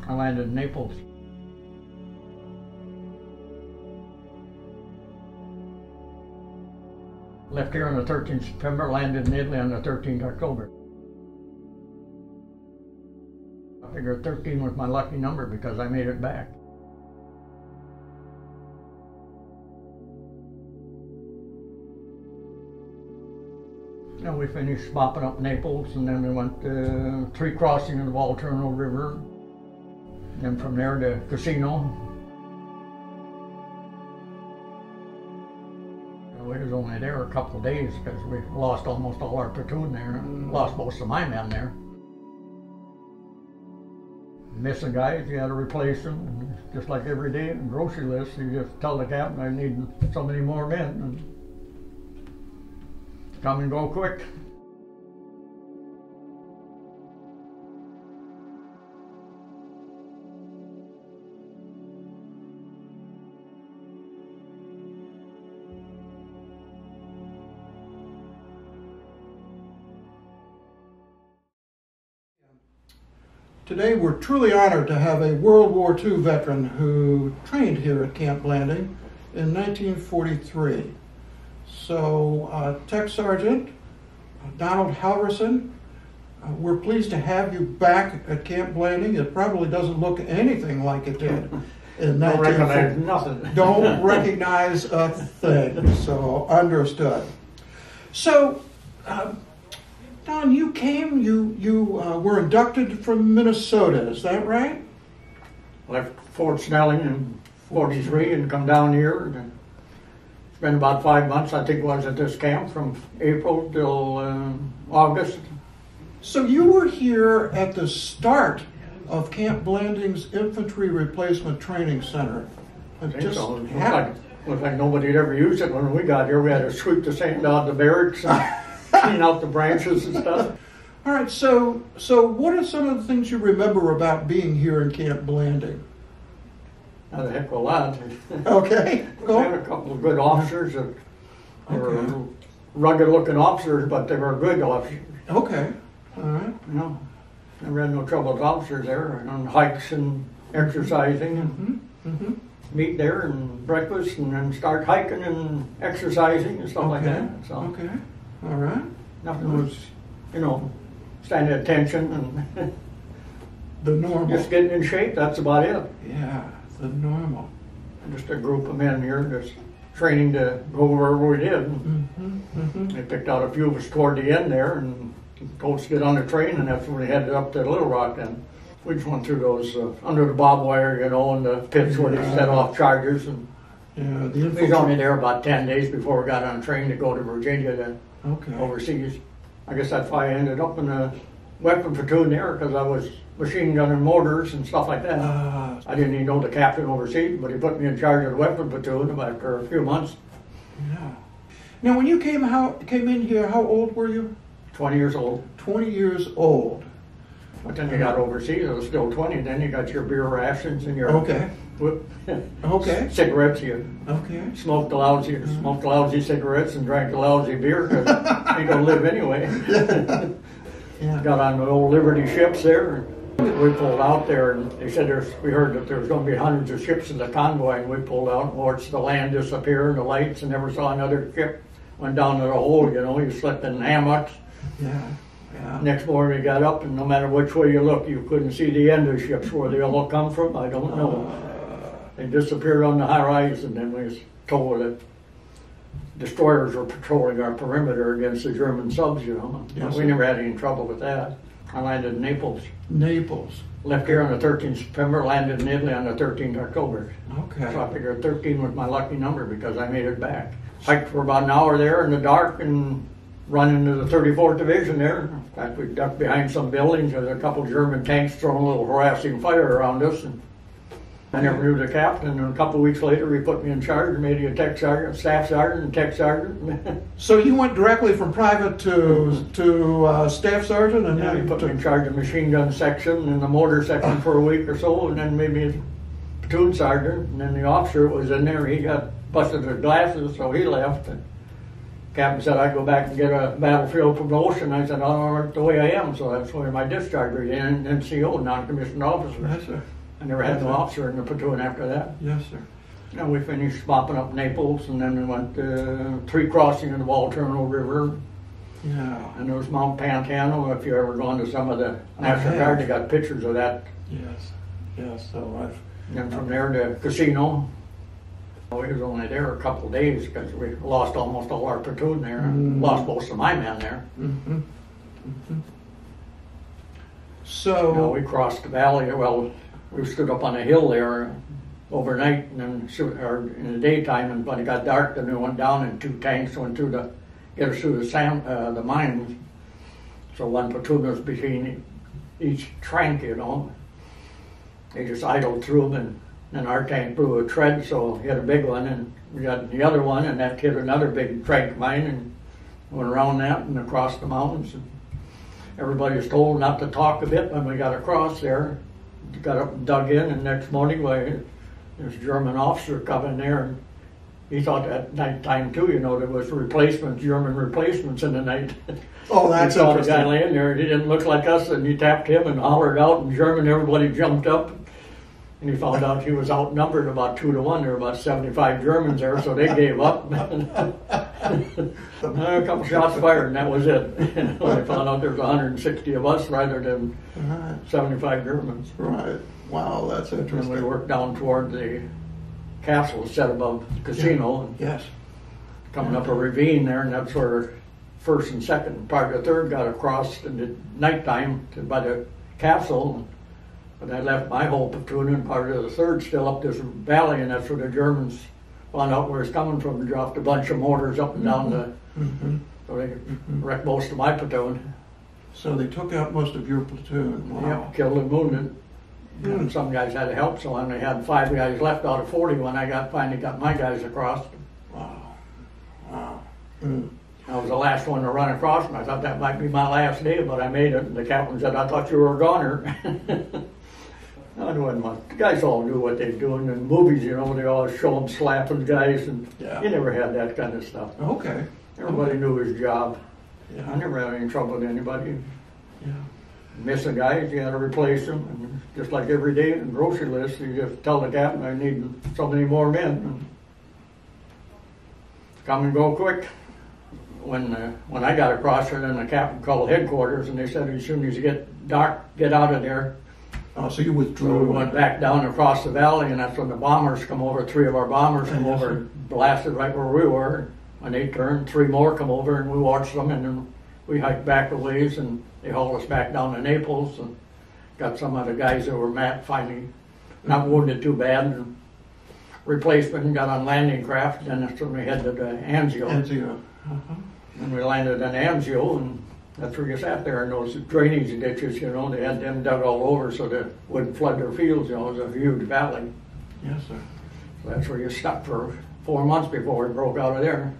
I landed in Naples. Left here on the 13th September, landed in Italy on the 13th October. I figured 13 was my lucky number because I made it back. And we finished mopping up Naples, and then we went to 3 crossings of the Volturno River. Then from there to Casino. We was only there a couple of days because we lost almost all our platoon there. Lost most of my men there. Missing guys, you had to replace them. Just like every day in the grocery list, you just tell the captain, I need so many more men. And come and go quick. Today we're truly honored to have a World War II veteran who trained here at Camp Blanding in 1943. So Tech Sergeant Donald Halverson, we're pleased to have you back at Camp Blanding. It probably doesn't look anything like it did in 1943. Don't recognize nothing. Don't recognize a thing, so understood. So, Don, you came, you were inducted from Minnesota, is that right? Left Fort Snelling in 43 and come down here. And spent about 5 months, I think, was at this camp from April till August. So you were here at the start of Camp Blanding's Infantry Replacement Training Center. I think so. Looked like nobody had ever used it when we got here. We had to sweep the sand out of the barracks and clean out the branches and stuff. All right, so what are some of the things you remember about being here in Camp Blanding? Not a heck of a lot. Okay, We had a couple of good officers that were rugged-looking officers, but they were good officers. Okay, all right. You know, never had no trouble with officers there, on hikes and exercising and meet there and breakfast and then start hiking and exercising and stuff like that. So Okay, all right. nothing was, you know, standing at attention and The normal. just getting in shape, that's about it. Yeah, the normal. Just a group of men here just training to go wherever we did. They picked out a few of us toward the end there and told us to get on the train, and that's when we headed up to Little Rock then. We just went through those under the barbed wire, you know, and the pits where they set off charges. And Yeah, we was only there about 10 days before we got on a train to go to Virginia then, overseas. I guess that's why I ended up in a weapon platoon there, because I was machine gunning mortars and stuff like that. I didn't even know the captain overseas, but he put me in charge of the weapon platoon after a few months. Yeah. Now, when you came in here, how old were you? 20 years old. 20 years old. But then you got overseas, I was still 20. Then you got your beer rations and your Okay. cigarettes. You smoked the lousy cigarettes and drank the lousy beer because you don't live anyway. Got on the old Liberty ships there. And we pulled out there, and they said we heard that there was going to be hundreds of ships in the convoy, and we pulled out and watched the land disappear and the lights, and never saw another ship. Went down to the hole, you know. You slept in hammocks. Next morning we got up, and no matter which way you look, you couldn't see the end of the ships. Where they all come from, I don't know. They disappeared on the horizon. Then we was told that destroyers were patrolling our perimeter against the German subs, you know. We never had any trouble with that. I landed in Naples. Left here on the 13th September, landed in Italy on the 13th October. So I figured 13 was my lucky number because I made it back. Hiked for about an hour there in the dark and run into the 34th Division there. In fact, we ducked behind some buildings. There's a couple German tanks throwing a little harassing fire around us. And I never knew the captain, and a couple of weeks later he put me in charge and made me a tech sergeant, staff sergeant, and tech sergeant. So you went directly from private to staff sergeant? And then he put me in charge of the machine gun section and the motor section for a week or so, and then made me a platoon sergeant. And then the officer was in there, he got busted his glasses, so he left. And captain said I'd go back and get a battlefield promotion. I said, I'll work the way I am, so that's where my discharge rate, NCO, non-commissioned officer. I never had no officer in the platoon after that. Yes, sir. And we finished mopping up Naples, and then we went to 3 crossing of the Walterno River. Yeah. And there was Mount Pantano. If you ever gone to some of the National Guard, they got pictures of that. Yes. Yes. So I've. And then from there to Casino. We was only there a couple of days because we lost almost all our platoon there. Lost most of my men there. Mm-hmm. Mm-hmm. So we crossed the valley. Well, we stood up on a hill there overnight, and then or in the daytime, and when it got dark, then we went down, and 2 tanks went through to get us through the mines. So one platoon was between each tank, you know. They just idled through them, and then our tank blew a tread, so he had a big one, and we got the other one, and that hit another big tank mine, and went around that and across the mountains. And everybody was told not to talk a bit when we got across there. Got up and dug in, and next morning, this German officer come in there, and he thought at night time too, you know, there was German replacements in the night. Oh, that's he saw interesting. the guy laying there, and he didn't look like us, and he tapped him and hollered out in German. Everybody jumped up, and he found out he was outnumbered about 2 to 1. There were about 75 Germans there, so they gave up. A couple shots fired, and that was it. When they found out there was 160 of us rather than 75 Germans. Right. Wow, that's interesting. And we worked down toward the castle set above the casino. And yes. Coming up a ravine there, and that's where 1st and 2nd, part of the 3rd got across in the nighttime by the castle. But I left my whole platoon and part of the 3rd still up this valley, and that's where the Germans found out where it's coming from and dropped a bunch of mortars up and down the. So they wrecked most of my platoon. So they took out most of your platoon. Wow. Yeah, killed and wounded. And some guys had to help, so I only had 5 guys left out of 40 when I finally got my guys across. Wow. Wow. I was the last one to run across, and I thought that might be my last day, but I made it. And the captain said, "I thought you were a goner." No, it wasn't much. The guys all knew what they were doing. In movies, you know, they always show them slapping guys, and you never had that kind of stuff. Okay. Everybody knew his job. Yeah. I never had any trouble with anybody. Yeah. Missing guys, you had to replace them. And just like every day in the grocery list, you just tell the captain, "I need so many more men." And come and go quick. When I got across there, then the captain called headquarters, and they said, "As soon as you get dark, get out of there." Oh, so you withdrew. So we went back down across the valley, and that's when the bombers come over. 3 of our bombers come over and blasted right where we were. When they turned, 3 more come over, and we watched them, and then we hiked back a ways, and they hauled us back down to Naples, and got some of the guys that were finally not wounded too bad, and replacement, and got on landing craft, and that's when we headed to Anzio. Anzio. And we landed in Anzio, and that's where you sat there in those drainage ditches, you know, they had them dug all over so that it wouldn't flood their fields, you know, it was a huge valley. Yes, sir. So that's where you stuck for 4 months before we broke out of there.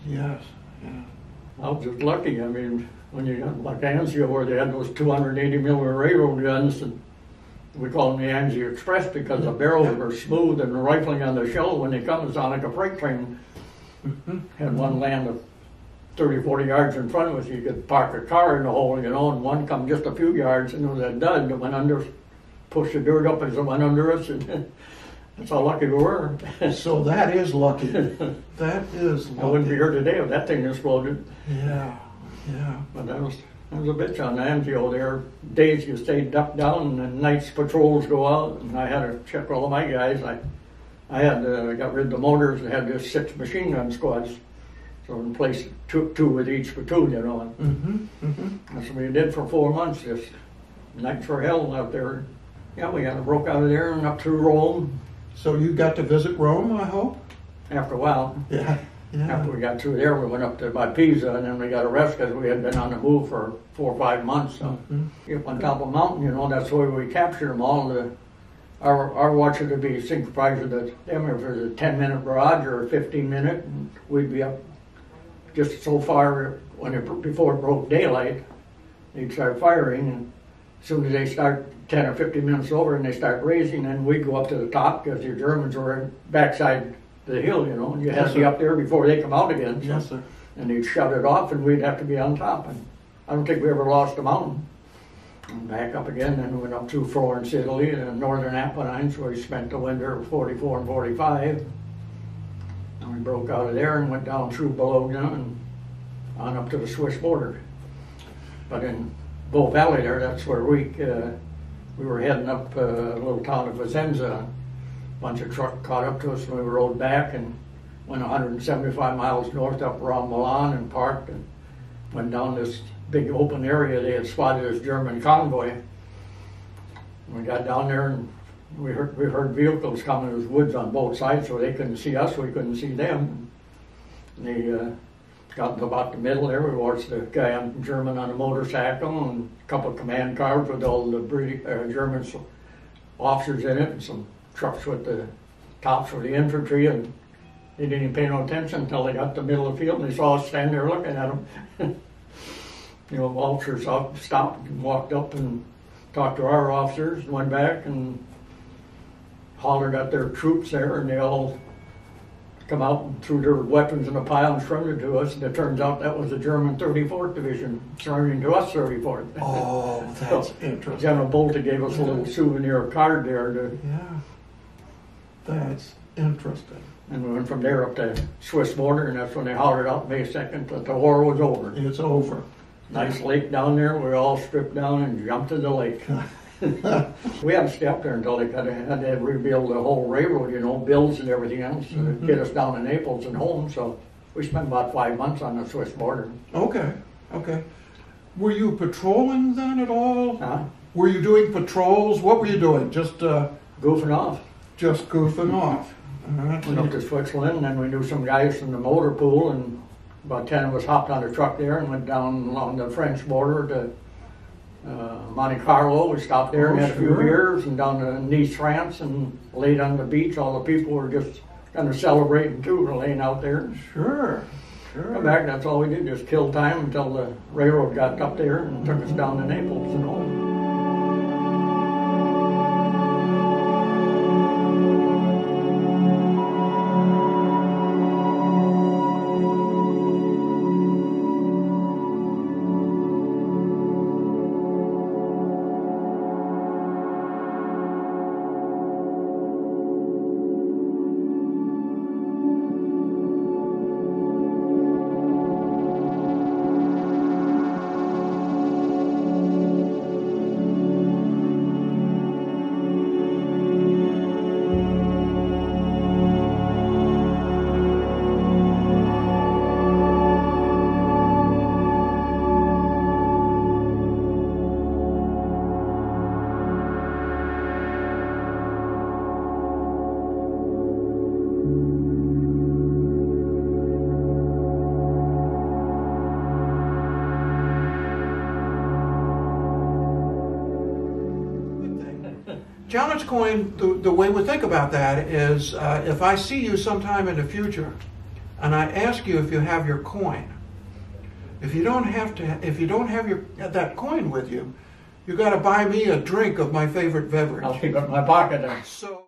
Yes, yeah. I was just lucky, I mean, when you got like Anzio where they had those 280 millimeter railroad guns, and we called them the Anzio Express because the barrels were smooth and the rifling on the shell when they come, it sounded like a freight train. Had one land of 30, 40 yards in front of us, you could park a car in the hole, you know, and one come just a few yards, and there was a dud that went under, pushed the dirt up as it went under us, and that's how lucky we were. So that is lucky. That is lucky. I wouldn't be here today if that thing exploded. Yeah, yeah. But that was a bitch on Anzio there. Days you stayed ducked down, and nights patrols go out, and I had to check all of my guys. I got rid of the motors and had just 6 machine gun squads. So in place 2 with each platoon, you know. That's what we did for 4 months, just nights for hell out there. Yeah, we broke out of there and up through Rome. So you got to visit Rome, I hope? After a while. Yeah. After we got through there, we went up to by Pisa, and then we got arrested because we had been on the move for 4 or 5 months. So up on top of a mountain, you know, that's where we captured them all. Our watcher would be synchronized with them if it was a 10-minute barrage or a 15-minute, and we'd be up just so far before it broke daylight. They'd start firing, and as soon as they start 10 or 15 minutes over and they start raising, then we'd go up to the top because the Germans were backside the hill, you know, and you had to be up there before they come out again. So. Yes, sir. And they'd shut it off, and we'd have to be on top. And I don't think we ever lost a mountain. And back up again, then went up through Florence, Italy, and northern Apennines, where we spent the winter of 44 and 45. And we broke out of there and went down through Bologna and on up to the Swiss border. But in Bow Valley there, that's where we were heading up a little town of Vicenza. A bunch of trucks caught up to us and we rode back and went 175 miles north up around Milan and parked and went down this big open area they had spotted as German convoy. And we got down there and we heard vehicles coming. There was woods on both sides, so they couldn't see us, we couldn't see them. And they got to about the middle there. We watched the guy German on a motorcycle and a couple of command cars with all the German officers in it, and some trucks with the tops for the infantry, and they didn't even pay no attention until they got to the middle of the field and they saw us stand there looking at them. You know, officers stopped and walked up and talked to our officers and went back and hollered at their troops there, and they all come out and threw their weapons in a pile in front to us, and it turns out that was the German 34th Division surrendering to us 34th. Oh, that's so interesting. General Bolte gave us a little souvenir card there. Yeah, that's interesting. And we went from there up to Swiss border, and that's when they hollered out May 2nd that the war was over. It's over. Nice lake down there. We all stripped down and jumped in the lake. We hadn't stepped there until they had to rebuild the whole railroad, you know, bills and everything else to get us down to Naples and home. So we spent about 5 months on the Swiss border. Okay, okay. Were you patrolling then at all? Huh? Were you doing patrols? What were you doing? Just goofing off. Just goofing off. Went up to Switzerland, and then we knew some guys from the motor pool, and about 10 of us hopped on a truck there and went down along the French border to Monte Carlo. We stopped there and had a few beers, and down to Nice, France, and laid on the beach. All the people were just kind of celebrating too, laying out there. Sure, sure. Come back, that's all we did, just kill time until the railroad got up there and took us down to Naples and home. Janet's coin, the way we think about that is if I see you sometime in the future and I ask you if you have your coin, if you don't have that coin with you, you got to buy me a drink of my favorite beverage. I'll keep it in my pocket then. So